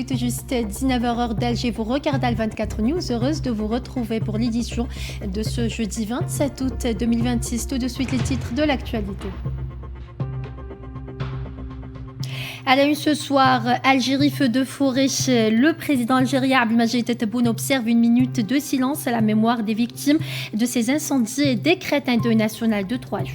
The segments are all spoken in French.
tout juste 19h heure d'Alger. Vous regardez Al 24 News. Heureuse de vous retrouver pour l'édition de ce jeudi 27 août 2026. Tout de suite les titres de l'actualité. À la une ce soir, Algérie, feu de forêt. Le président algérien Abdelmadjid Tebboune observe une minute de silence à la mémoire des victimes de ces incendies et décrète un deuil national de 3 jours.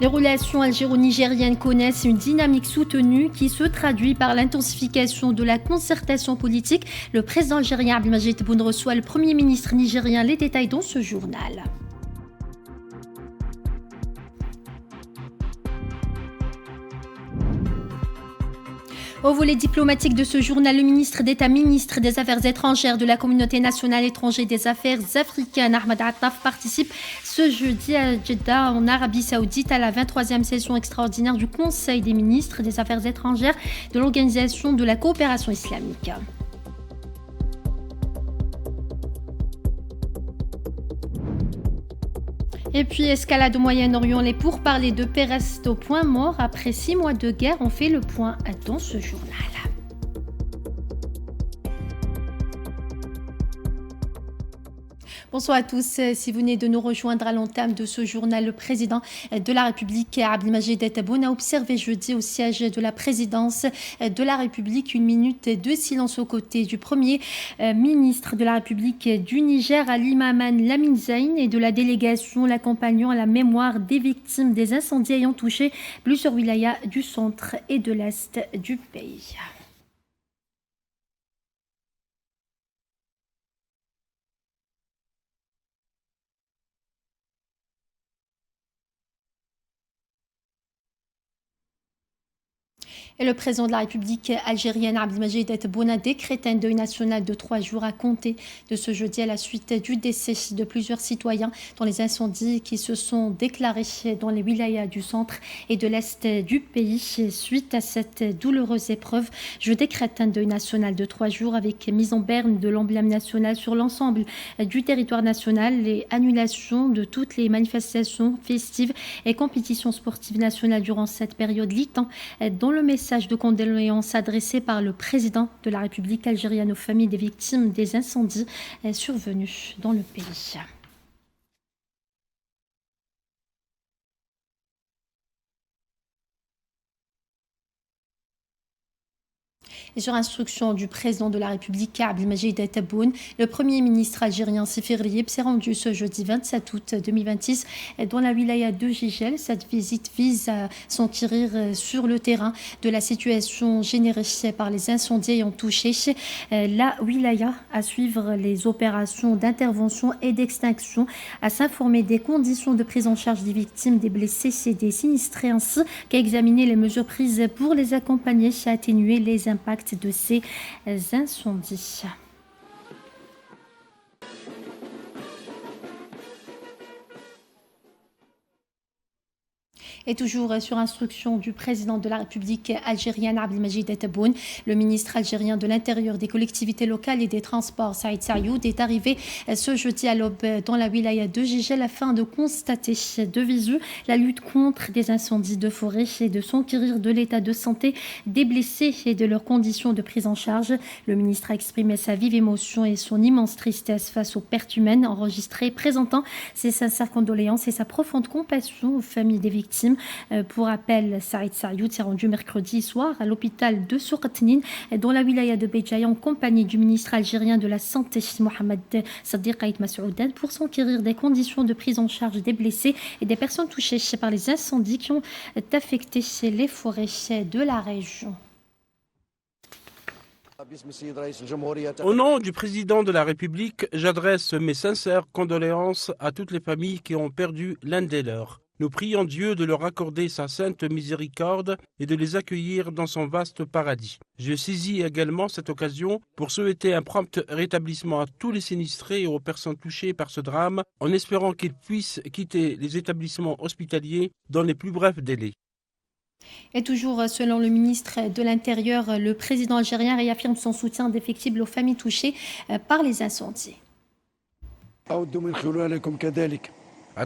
Les relations algéro-nigériennes connaissent une dynamique soutenue qui se traduit par l'intensification de la concertation politique. Le président algérien Abdelmadjid Tebboune reçoit le premier ministre nigérien. Les détails dans ce journal. Au volet diplomatique de ce journal, le ministre d'État, ministre des Affaires étrangères de la communauté nationale étrangère des Affaires africaines, Ahmed Attaf, participe ce jeudi à Jeddah, en Arabie Saoudite, à la 23e session extraordinaire du Conseil des ministres des Affaires étrangères de l'Organisation de la coopération islamique. Et puis, escalade au Moyen-Orient, les pourparlers de paix restent au point mort. Après 6 mois de guerre, on fait le point dans ce journal. Bonsoir à tous. Si vous venez de nous rejoindre à l'entame de ce journal, le président de la République, Abdelmadjid Tebboune, a observé jeudi au siège de la présidence de la République une minute de silence aux côtés du premier ministre de la République du Niger, Ali Mahaman Lamine Zeine, et de la délégation l'accompagnant à la mémoire des victimes des incendies ayant touché plusieurs wilayas du centre et de l'est du pays. Et le président de la République algérienne, Abdelmadjid Tebboune, a décrété un deuil national de 3 jours à compter de ce jeudi à la suite du décès de plusieurs citoyens dans les incendies qui se sont déclarés dans les wilayas du centre et de l'est du pays. Suite à cette douloureuse épreuve, je décrète un deuil national de 3 jours avec mise en berne de l'emblème national sur l'ensemble du territoire national et annulation de toutes les manifestations festives et compétitions sportives nationales durant cette période, litant dans le message de condoléances adressé par le président de la République algérienne aux familles des victimes des incendies survenus dans le pays. Et sur instruction du président de la République, Abdelmadjid Tebboune, le premier ministre algérien Séfi Rieb s'est rendu ce jeudi 27 août 2026 dans la wilaya de Jijel. Cette visite vise à s'enquérir sur le terrain de la situation générée par les incendies ayant touché la wilaya, à suivre les opérations d'intervention et d'extinction, à s'informer des conditions de prise en charge des victimes, des blessés et des sinistrés, ainsi qu'à examiner les mesures prises pour les accompagner et atténuer les impacts de ces incendies. Et toujours sur instruction du président de la République algérienne, Abdelmadjid Tebboune, le ministre algérien de l'Intérieur, des collectivités locales et des Transports, Saïd Saïoud, est arrivé ce jeudi à l'aube dans la wilaya de Jijel afin de constater de visu la lutte contre des incendies de forêt et de s'enquérir de l'état de santé des blessés et de leurs conditions de prise en charge. Le ministre a exprimé sa vive émotion et son immense tristesse face aux pertes humaines enregistrées, présentant ses sincères condoléances et sa profonde compassion aux familles des victimes. Pour rappel, Saïd Saïoud s'est rendu mercredi soir à l'hôpital de Soukhtnine dans la wilaya de Béjaïa en compagnie du ministre algérien de la Santé, Mohamed Sadiq Aït Massoudane, pour s'enquérir des conditions de prise en charge des blessés et des personnes touchées par les incendies qui ont affecté les forêts de la région. Au nom du président de la République, j'adresse mes sincères condoléances à toutes les familles qui ont perdu l'un des leurs. Nous prions Dieu de leur accorder sa sainte miséricorde et de les accueillir dans son vaste paradis. Je saisis également cette occasion pour souhaiter un prompt rétablissement à tous les sinistrés et aux personnes touchées par ce drame, en espérant qu'ils puissent quitter les établissements hospitaliers dans les plus brefs délais. Et toujours selon le ministre de l'Intérieur, le président algérien réaffirme son soutien indéfectible aux familles touchées par les incendies. À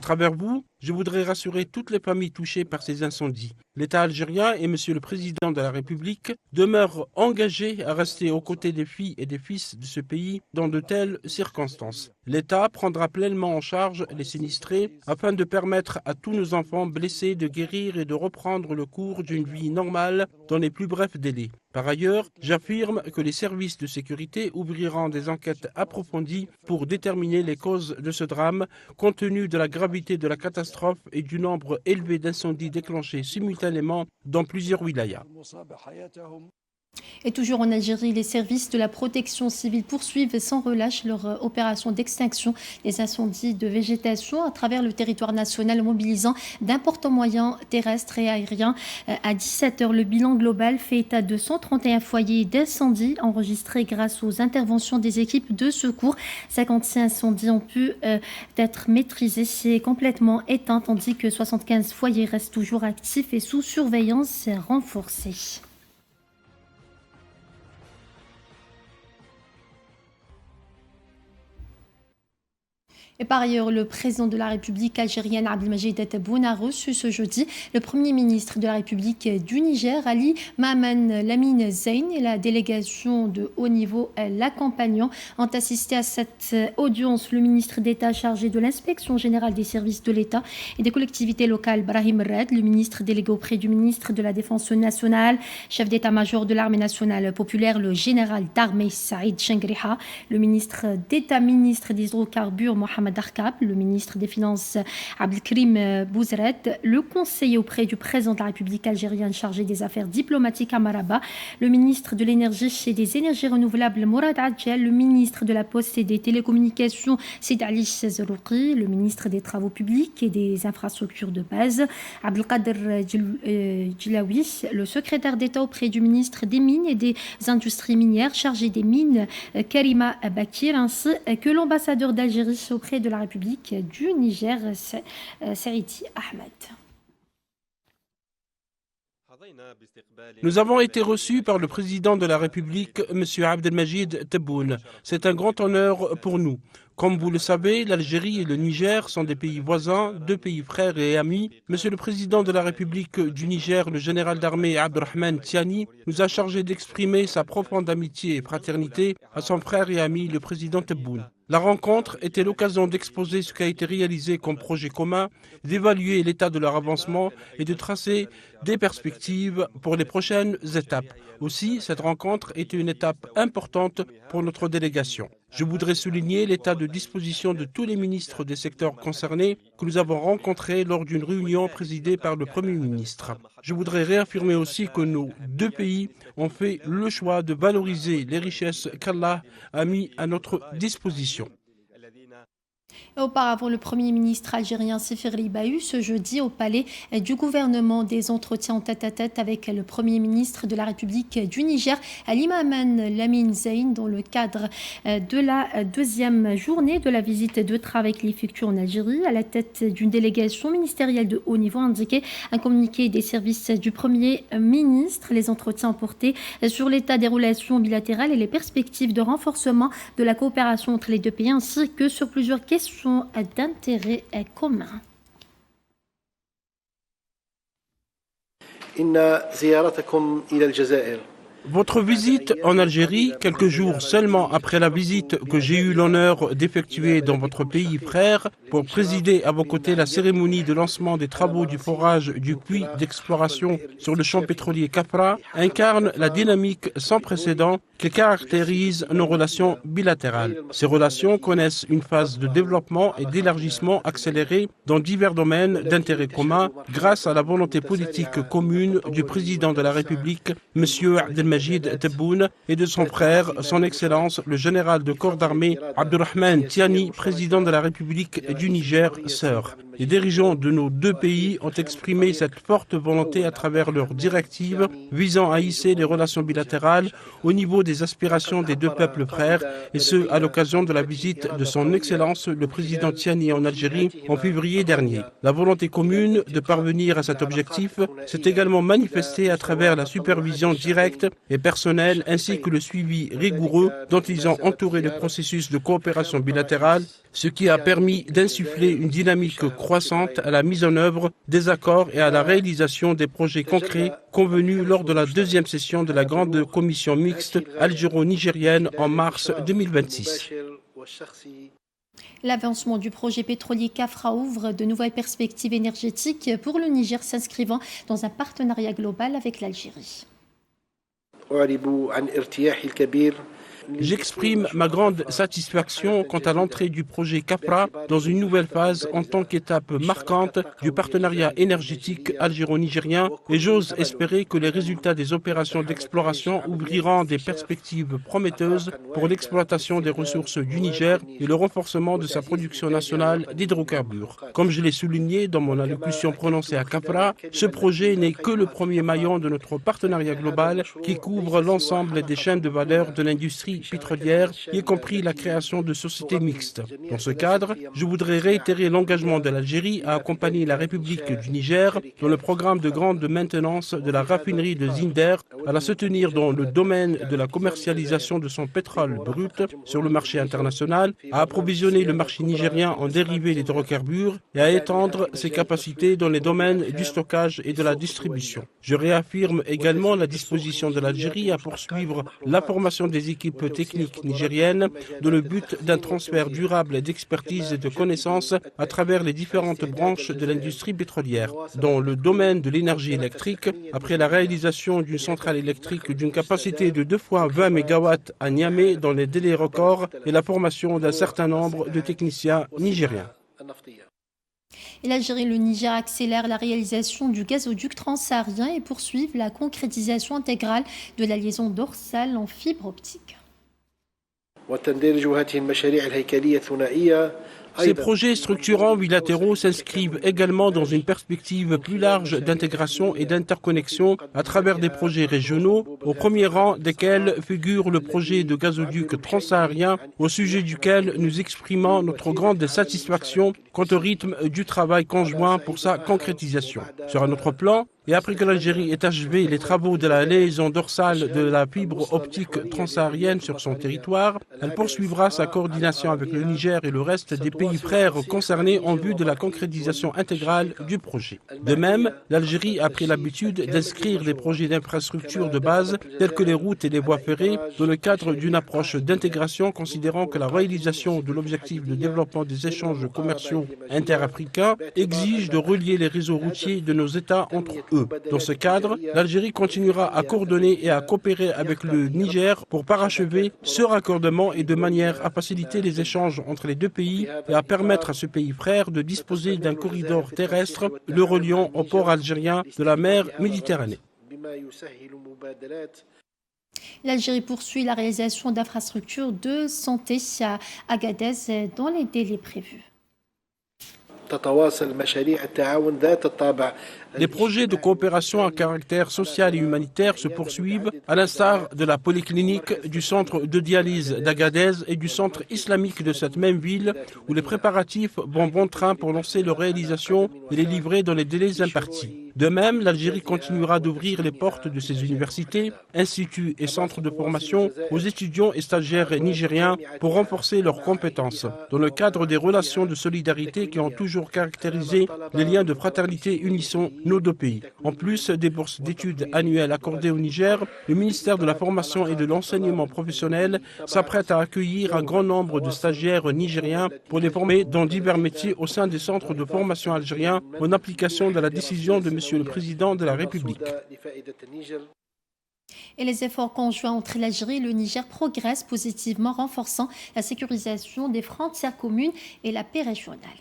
travers vous, je voudrais rassurer toutes les familles touchées par ces incendies. L'État algérien et Monsieur le Président de la République demeurent engagés à rester aux côtés des filles et des fils de ce pays dans de telles circonstances. L'État prendra pleinement en charge les sinistrés afin de permettre à tous nos enfants blessés de guérir et de reprendre le cours d'une vie normale dans les plus brefs délais. Par ailleurs, j'affirme que les services de sécurité ouvriront des enquêtes approfondies pour déterminer les causes de ce drame, compte tenu de la gravité de la catastrophe et du nombre élevé d'incendies déclenchés simultanément dans plusieurs wilayas. Et toujours en Algérie, les services de la protection civile poursuivent sans relâche leur opération d'extinction des incendies de végétation à travers le territoire national, mobilisant d'importants moyens terrestres et aériens. À 17h, le bilan global fait état de 131 foyers d'incendie enregistrés grâce aux interventions des équipes de secours. 56 incendies ont pu être maîtrisés, c'est complètement éteint, tandis que 75 foyers restent toujours actifs et sous surveillance renforcée. Et par ailleurs, le président de la République algérienne, Abdelmajid Tebboune, a reçu ce jeudi le premier ministre de la République du Niger, Ali Mahaman Lamine Zeine, et la délégation de haut niveau l'accompagnant. Ont assisté à cette audience le ministre d'État chargé de l'inspection générale des services de l'État et des collectivités locales, Brahim Red, le ministre délégué auprès du ministre de la Défense nationale, chef d'état-major de l'armée nationale populaire, le général d'armée Saïd Chengriha, le ministre d'État, ministre des hydrocarbures, Mohamed Darkab, le ministre des Finances Abdelkrim Bouzred, le conseiller auprès du président de la République algérienne chargé des affaires diplomatiques à Maraba, le ministre de l'énergie et des énergies renouvelables Mourad Adjel, le ministre de la Poste et des télécommunications Sid Ali Zerouki, le ministre des Travaux publics et des infrastructures de base Abdelkader Djilawi, le secrétaire d'État auprès du ministre des Mines et des Industries minières chargé des Mines Karima Bakir, ainsi que l'ambassadeur d'Algérie auprès de la République du Niger, Seriti Ahmed. Nous avons été reçus par le président de la République, M. Abdelmajid Tebboune. C'est un grand honneur pour nous. Comme vous le savez, l'Algérie et le Niger sont des pays voisins, deux pays frères et amis. Monsieur le président de la République du Niger, le général d'armée Abdelrahman Tiani, nous a chargé d'exprimer sa profonde amitié et fraternité à son frère et ami, le président Tebboune. La rencontre était l'occasion d'exposer ce qui a été réalisé comme projet commun, d'évaluer l'état de leur avancement et de tracer des perspectives pour les prochaines étapes. Aussi, cette rencontre était une étape importante pour notre délégation. Je voudrais souligner l'état de disposition de tous les ministres des secteurs concernés que nous avons rencontrés lors d'une réunion présidée par le Premier ministre. Je voudrais réaffirmer aussi que nos deux pays ont fait le choix de valoriser les richesses qu'Allah a mis à notre disposition. Auparavant, le Premier ministre algérien Seferi Bahu, ce jeudi au palais du gouvernement, des entretiens en tête-à-tête avec le Premier ministre de la République du Niger, Ali Mahaman Lamine Zeine, dans le cadre de la deuxième journée de la visite de travail qu'il effectue en Algérie, à la tête d'une délégation ministérielle de haut niveau, indiqué un communiqué des services du Premier ministre. Les entretiens ont porté sur l'état des relations bilatérales et les perspectives de renforcement de la coopération entre les deux pays, ainsi que sur plusieurs questions d'intérêt commun. Votre visite en Algérie, quelques jours seulement après la visite que j'ai eu l'honneur d'effectuer dans votre pays frère pour présider à vos côtés la cérémonie de lancement des travaux du forage du puits d'exploration sur le champ pétrolier Kafra, incarne la dynamique sans précédent qui caractérise nos relations bilatérales. Ces relations connaissent une phase de développement et d'élargissement accéléré dans divers domaines d'intérêt commun grâce à la volonté politique commune du président de la République, M. Abdelmajid Tebboune, et de son frère, son Excellence, le général de corps d'armée Abdelrahman Tiani, président de la République du Niger, sœur. Les dirigeants de nos deux pays ont exprimé cette forte volonté à travers leurs directives visant à hisser les relations bilatérales au niveau des aspirations des deux peuples frères, et ce, à l'occasion de la visite de son Excellence le président Tiani en Algérie en février dernier. La volonté commune de parvenir à cet objectif s'est également manifestée à travers la supervision directe et personnelle ainsi que le suivi rigoureux dont ils ont entouré le processus de coopération bilatérale, ce qui a permis d'insuffler une dynamique croissante à la mise en œuvre des accords et à la réalisation des projets concrets convenus lors de la deuxième session de la grande commission mixte algéro-nigérienne en mars 2026. L'avancement du projet pétrolier Kafra ouvre de nouvelles perspectives énergétiques pour le Niger s'inscrivant dans un partenariat global avec l'Algérie. J'exprime ma grande satisfaction quant à l'entrée du projet Kafra dans une nouvelle phase en tant qu'étape marquante du partenariat énergétique algéro-nigérien et j'ose espérer que les résultats des opérations d'exploration ouvriront des perspectives prometteuses pour l'exploitation des ressources du Niger et le renforcement de sa production nationale d'hydrocarbures. Comme je l'ai souligné dans mon allocution prononcée à Kafra, ce projet n'est que le premier maillon de notre partenariat global qui couvre l'ensemble des chaînes de valeur de l'industrie pétrolière, y compris la création de sociétés mixtes. Dans ce cadre, je voudrais réitérer l'engagement de l'Algérie à accompagner la République du Niger dans le programme de grande maintenance de la raffinerie de Zinder, à la soutenir dans le domaine de la commercialisation de son pétrole brut sur le marché international, à approvisionner le marché nigérien en dérivés d'hydrocarbures et à étendre ses capacités dans les domaines du stockage et de la distribution. Je réaffirme également la disposition de l'Algérie à poursuivre la formation des équipes techniques nigériennes dans le but d'un transfert durable d'expertise et de connaissances à travers les différentes branches de l'industrie pétrolière. Dans le domaine de l'énergie électrique, après la réalisation d'une centrale électrique d'une capacité de 2 fois 20 MW à Niamey dans les délais records et la formation d'un certain nombre de techniciens nigériens. Et l'Algérie et le Niger accélèrent la réalisation du gazoduc transsaharien et poursuivent la concrétisation intégrale de la liaison dorsale en fibre optique. Ces projets structurants bilatéraux s'inscrivent également dans une perspective plus large d'intégration et d'interconnexion à travers des projets régionaux, au premier rang desquels figure le projet de gazoduc transsaharien, au sujet duquel nous exprimons notre grande satisfaction quant au rythme du travail conjoint pour sa concrétisation. Sur un autre plan, et après que l'Algérie ait achevé les travaux de la liaison dorsale de la fibre optique transsaharienne sur son territoire, elle poursuivra sa coordination avec le Niger et le reste des pays frères concernés en vue de la concrétisation intégrale du projet. De même, l'Algérie a pris l'habitude d'inscrire des projets d'infrastructures de base tels que les routes et les voies ferrées dans le cadre d'une approche d'intégration considérant que la réalisation de l'objectif de développement des échanges commerciaux interafricains exige de relier les réseaux routiers de nos États entre eux. Dans ce cadre, l'Algérie continuera à coordonner et à coopérer avec le Niger pour parachever ce raccordement et de manière à faciliter les échanges entre les deux pays et à permettre à ce pays frère de disposer d'un corridor terrestre le reliant au port algérien de la mer Méditerranée. L'Algérie poursuit la réalisation d'infrastructures de santé à Agadez dans les délais prévus. Les projets de coopération à caractère social et humanitaire se poursuivent, à l'instar de la polyclinique, du centre de dialyse d'Agadez et du centre islamique de cette même ville, où les préparatifs vont bon train pour lancer leur réalisation et les livrer dans les délais impartis. De même, l'Algérie continuera d'ouvrir les portes de ses universités, instituts et centres de formation aux étudiants et stagiaires nigériens pour renforcer leurs compétences, dans le cadre des relations de solidarité qui ont toujours caractérisé les liens de fraternité unissant nos deux pays. En plus des bourses d'études annuelles accordées au Niger, le ministère de la Formation et de l'Enseignement professionnel s'apprête à accueillir un grand nombre de stagiaires nigériens pour les former dans divers métiers au sein des centres de formation algériens en application de la décision de Monsieur le Président de la République. Et les efforts conjoints entre l'Algérie et le Niger progressent positivement, renforçant la sécurisation des frontières communes et la paix régionale.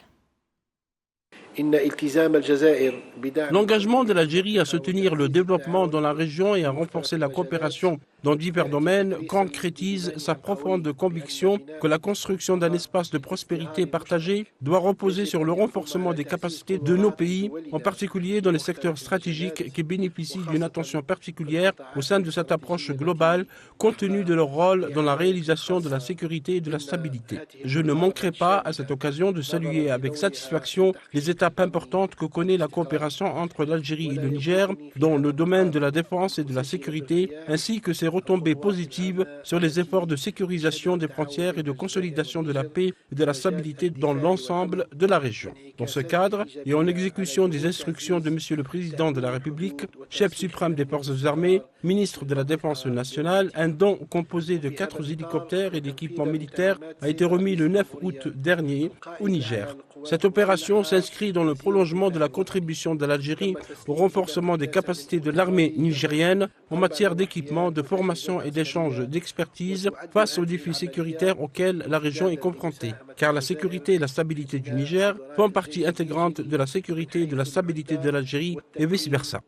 L'engagement de l'Algérie à soutenir le développement dans la région et à renforcer la coopération dans divers domaines concrétise sa profonde conviction que la construction d'un espace de prospérité partagée doit reposer sur le renforcement des capacités de nos pays, en particulier dans les secteurs stratégiques qui bénéficient d'une attention particulière au sein de cette approche globale, compte tenu de leur rôle dans la réalisation de la sécurité et de la stabilité. Je ne manquerai pas à cette occasion de saluer avec satisfaction les étapes importantes que connaît la coopération entre l'Algérie et le Niger dans le domaine de la défense et de la sécurité, ainsi que ses retombées positives sur les efforts de sécurisation des frontières et de consolidation de la paix et de la stabilité dans l'ensemble de la région. Dans ce cadre, et en exécution des instructions de Monsieur le Président de la République, chef suprême des forces armées, ministre de la Défense nationale, un don composé de 4 hélicoptères et d'équipements militaires a été remis le 9 août dernier au Niger. Cette opération s'inscrit dans le prolongement de la contribution de l'Algérie au renforcement des capacités de l'armée nigérienne en matière d'équipement, de formation et d'échange d'expertise face aux défis sécuritaires auxquels la région est confrontée. Car la sécurité et la stabilité du Niger font partie intégrante de la sécurité et de la stabilité de l'Algérie et vice-versa.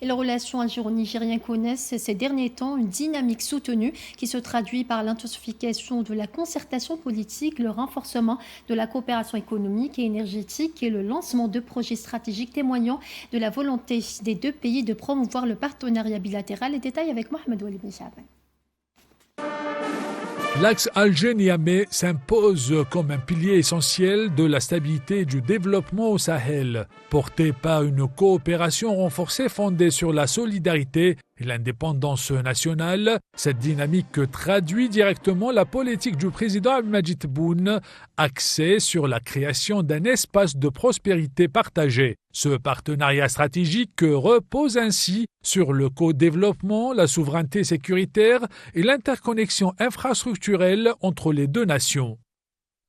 Et les relations algéro-nigériennes connaissent ces derniers temps une dynamique soutenue qui se traduit par l'intensification de la concertation politique, le renforcement de la coopération économique et énergétique et le lancement de projets stratégiques témoignant de la volonté des deux pays de promouvoir le partenariat bilatéral. Les détails avec Mohamed Walid Ben Chaban. L'axe Alger-Niamey s'impose comme un pilier essentiel de la stabilité et du développement au Sahel, porté par une coopération renforcée fondée sur la solidarité et l'indépendance nationale. Cette dynamique traduit directement la politique du président Abdelmadjid Tebboune, axée sur la création d'un espace de prospérité partagée. Ce partenariat stratégique repose ainsi sur le co-développement, la souveraineté sécuritaire et l'interconnexion infrastructurelle entre les deux nations.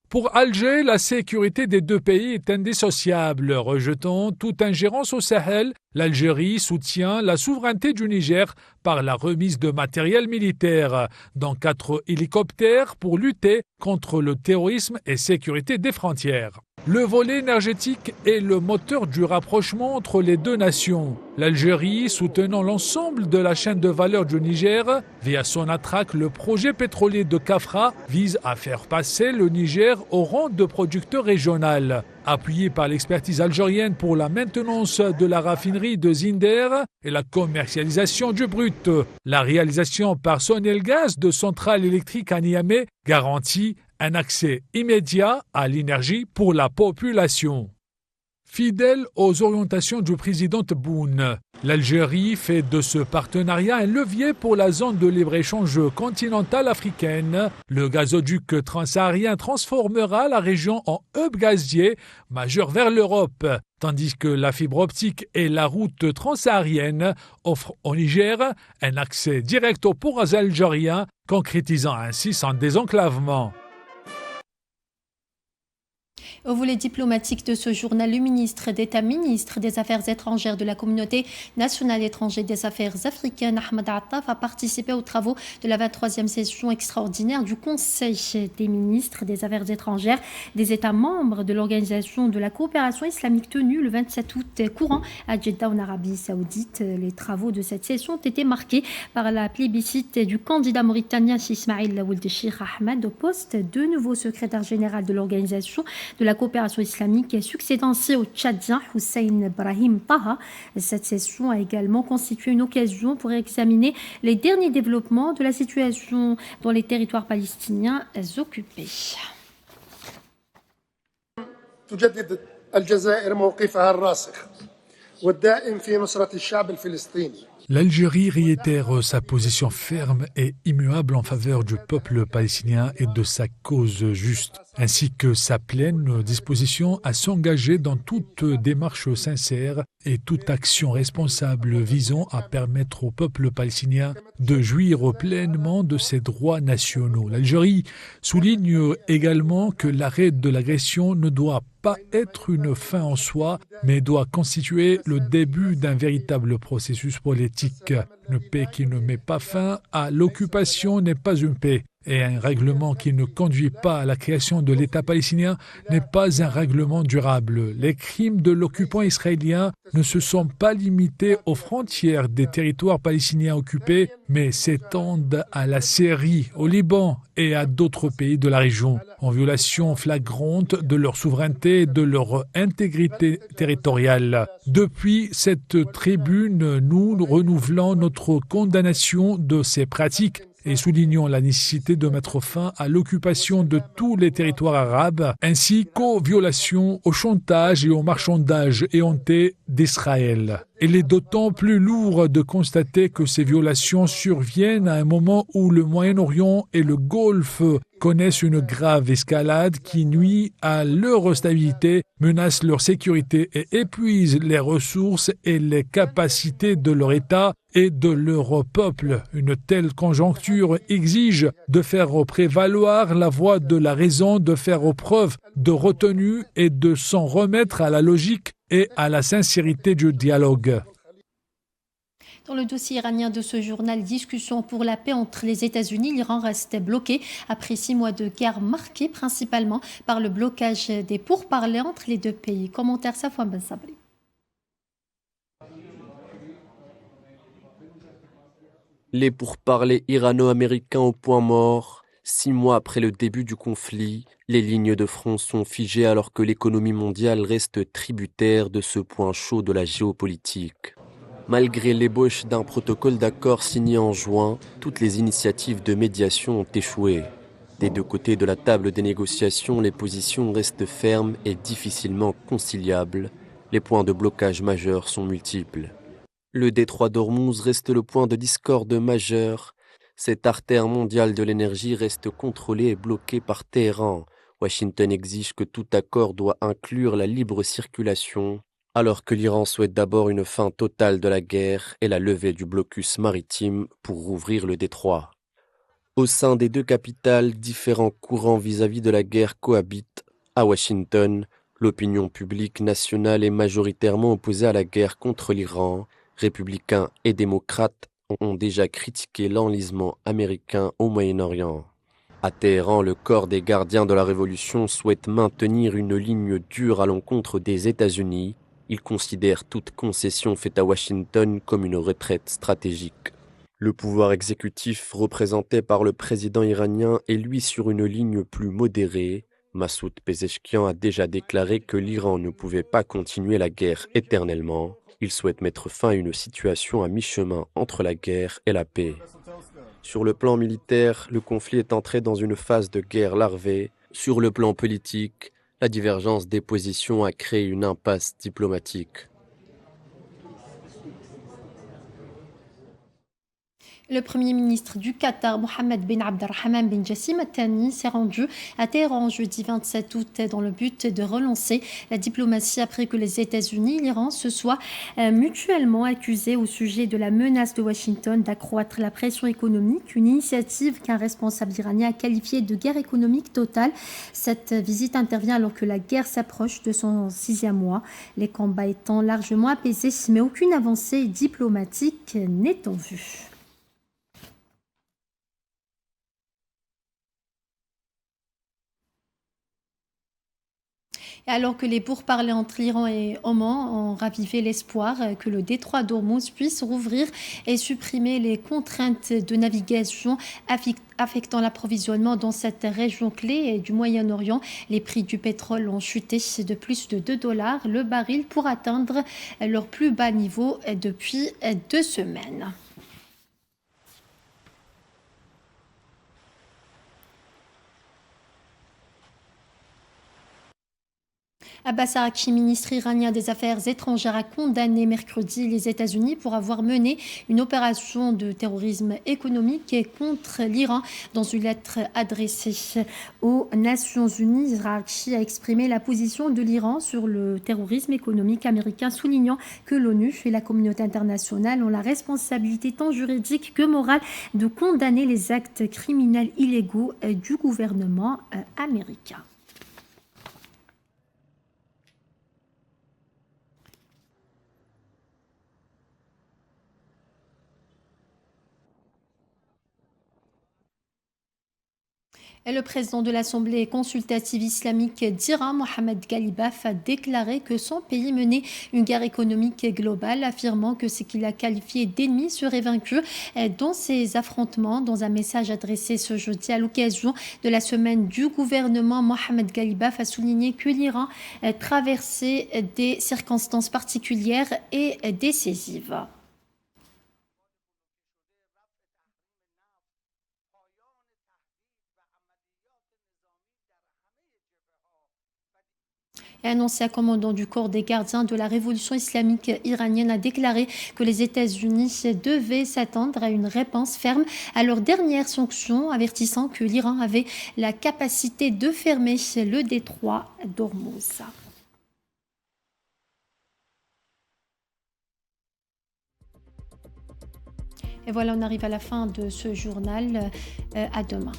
Pour Alger, la sécurité des deux pays est indissociable. Rejetant toute ingérence au Sahel, l'Algérie soutient la souveraineté du Niger par la remise de matériel militaire, dont 4 hélicoptères pour lutter contre le terrorisme et sécurité des frontières. Le volet énergétique est le moteur du rapprochement entre les deux nations. L'Algérie, soutenant l'ensemble de la chaîne de valeur du Niger, via Sonatrach, le projet pétrolier de Kafra vise à faire passer le Niger au rang de producteur régional. Appuyé par l'expertise algérienne pour la maintenance de la raffinerie de Zinder et la commercialisation du brut, la réalisation par Sonelgaz de centrales électriques à Niamey garantit un accès immédiat à l'énergie pour la population. Fidèle aux orientations du président Tebboune, l'Algérie fait de ce partenariat un levier pour la zone de libre-échange continentale africaine. Le gazoduc transsaharien transformera la région en hub gazier majeur vers l'Europe, tandis que la fibre optique et la route transsaharienne offrent au Niger un accès direct aux ports algériens, concrétisant ainsi son désenclavement. Au volet diplomatique de ce journal, le ministre d'État, ministre des Affaires étrangères de la Communauté nationale étrangère des Affaires africaines, Ahmed Attaf, a participé aux travaux de la 23e session extraordinaire du Conseil des ministres des Affaires étrangères des États membres de l'Organisation de la coopération islamique tenue le 27 août courant à Jeddah en Arabie Saoudite. Les travaux de cette session ont été marqués par la plébiscite du candidat mauritanien Ismaïl Ould Cheikh Ahmed au poste de nouveau secrétaire général de l'Organisation de la coopération islamique, succédant ainsi au Tchadien Hussein Brahim Taha. Cette session a également constitué une occasion pour examiner les derniers développements de la situation dans les territoires palestiniens occupés. تجدد الجزائر موقفها الراسخ والدائم في نصرة الشعب الفلسطيني. L'Algérie réitère sa position ferme et immuable en faveur du peuple palestinien et de sa cause juste, ainsi que sa pleine disposition à s'engager dans toute démarche sincère et toute action responsable visant à permettre au peuple palestinien de jouir pleinement de ses droits nationaux. L'Algérie souligne également que l'arrêt de l'agression ne doit pas être une fin en soi, mais doit constituer le début d'un véritable processus politique. Une paix qui ne met pas fin à l'occupation n'est pas une paix. Et un règlement qui ne conduit pas à la création de l'État palestinien n'est pas un règlement durable. Les crimes de l'occupant israélien ne se sont pas limités aux frontières des territoires palestiniens occupés, mais s'étendent à la Syrie, au Liban et à d'autres pays de la région, en violation flagrante de leur souveraineté et de leur intégrité territoriale. Depuis cette tribune, nous renouvelons notre condamnation de ces pratiques et soulignons la nécessité de mettre fin à l'occupation de tous les territoires arabes, ainsi qu'aux violations, au chantage et au marchandage éhonté d'Israël. Il est d'autant plus lourd de constater que ces violations surviennent à un moment où le Moyen-Orient et le Golfe connaissent une grave escalade qui nuit à leur stabilité, menace leur sécurité et épuise les ressources et les capacités de leur État et de leur peuple. Une telle conjoncture exige de faire prévaloir la voix de la raison, de faire preuve de retenue et de s'en remettre à la logique et à la sincérité du dialogue. Dans le dossier iranien de ce journal, discussion pour la paix entre les États-Unis, l'Iran reste bloqué après 6 mois de guerre marqués principalement par le blocage des pourparlers entre les deux pays. Commentaire Safwan Ben Sabri. Les pourparlers irano-américains au point mort. 6 mois après le début du conflit, les lignes de front sont figées alors que l'économie mondiale reste tributaire de ce point chaud de la géopolitique. Malgré l'ébauche d'un protocole d'accord signé en juin, toutes les initiatives de médiation ont échoué. Des deux côtés de la table des négociations, les positions restent fermes et difficilement conciliables. Les points de blocage majeurs sont multiples. Le détroit d'Ormuz reste le point de discorde majeur. Cette artère mondiale de l'énergie reste contrôlée et bloquée par Téhéran. Washington exige que tout accord doit inclure la libre circulation, alors que l'Iran souhaite d'abord une fin totale de la guerre et la levée du blocus maritime pour rouvrir le détroit. Au sein des deux capitales, différents courants vis-à-vis de la guerre cohabitent. À Washington, l'opinion publique nationale est majoritairement opposée à la guerre contre l'Iran. Républicains et démocrates ont déjà critiqué l'enlisement américain au Moyen-Orient. À Téhéran, le corps des gardiens de la révolution souhaite maintenir une ligne dure à l'encontre des États-Unis. Il considère toute concession faite à Washington comme une retraite stratégique. Le pouvoir exécutif, représenté par le président iranien, est lui sur une ligne plus modérée. Massoud Pezeshkian a déjà déclaré que l'Iran ne pouvait pas continuer la guerre éternellement. Il souhaite mettre fin à une situation à mi-chemin entre la guerre et la paix. Sur le plan militaire, le conflit est entré dans une phase de guerre larvée. Sur le plan politique, la divergence des positions a créé une impasse diplomatique. Le Premier ministre du Qatar, Mohammed bin Abdelrahman bin Jassim Al Thani, s'est rendu à Téhéran jeudi 27 août dans le but de relancer la diplomatie après que les États-Unis et l'Iran se soient mutuellement accusés au sujet de la menace de Washington d'accroître la pression économique, une initiative qu'un responsable iranien a qualifiée de guerre économique totale. Cette visite intervient alors que la guerre s'approche de son 6e mois, les combats étant largement apaisés, mais aucune avancée diplomatique n'est en vue. Alors que les pourparlers entre l'Iran et Oman ont ravivé l'espoir que le détroit d'Ormuz puisse rouvrir et supprimer les contraintes de navigation affectant l'approvisionnement dans cette région clé du Moyen-Orient, les prix du pétrole ont chuté de plus de $2 le baril pour atteindre leur plus bas niveau depuis 2 semaines. Abbas Araghchi, ministre iranien des Affaires étrangères, a condamné mercredi les États-Unis pour avoir mené une opération de terrorisme économique contre l'Iran. Dans une lettre adressée aux Nations Unies, Araghchi a exprimé la position de l'Iran sur le terrorisme économique américain, soulignant que l'ONU et la communauté internationale ont la responsabilité tant juridique que morale de condamner les actes criminels illégaux du gouvernement américain. Et le président de l'Assemblée consultative islamique d'Iran, Mohamed Galibaf, a déclaré que son pays menait une guerre économique globale, affirmant que ce qu'il a qualifié d'ennemi serait vaincu dans ces affrontements. Dans un message adressé ce jeudi à l'occasion de la semaine du gouvernement, Mohamed Galibaf a souligné que l'Iran traversait des circonstances particulières et décisives. Un ancien commandant du corps des gardiens de la révolution islamique iranienne a déclaré que les États-Unis devaient s'attendre à une réponse ferme à leurs dernières sanctions, avertissant que l'Iran avait la capacité de fermer le détroit d'Ormuz. Et voilà, on arrive à la fin de ce journal. À demain.